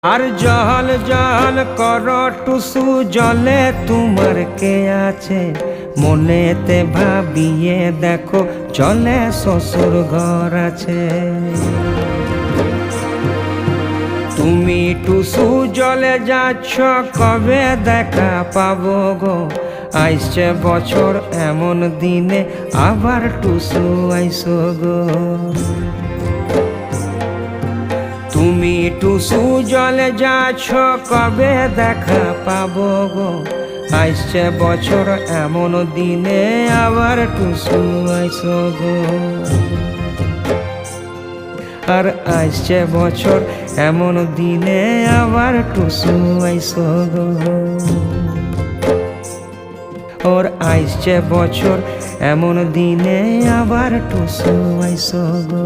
আর জল জল কর টুসু জলে তোমার কে আছে, মনেতে ভাবিয়ে দেখো চলে শ্বশুর ঘর আছে। তুমি টুসু জলে যাচ্ছ কবে দেখা পাবো গো, আইসছে বছর এমন দিনে আবার টুসু আইসো গো। তুমি টুসু জলে যাচ্ছ কবে দেখা পাবো গো, আইসছে বছর এমন দিনে আবার টুসু আইসো গো। আর আইসছে বছর এমন দিনে আবার টুসু আইসো গো। ওর আইসছে বছর এমন দিনে আবার টুসু আইসো গো।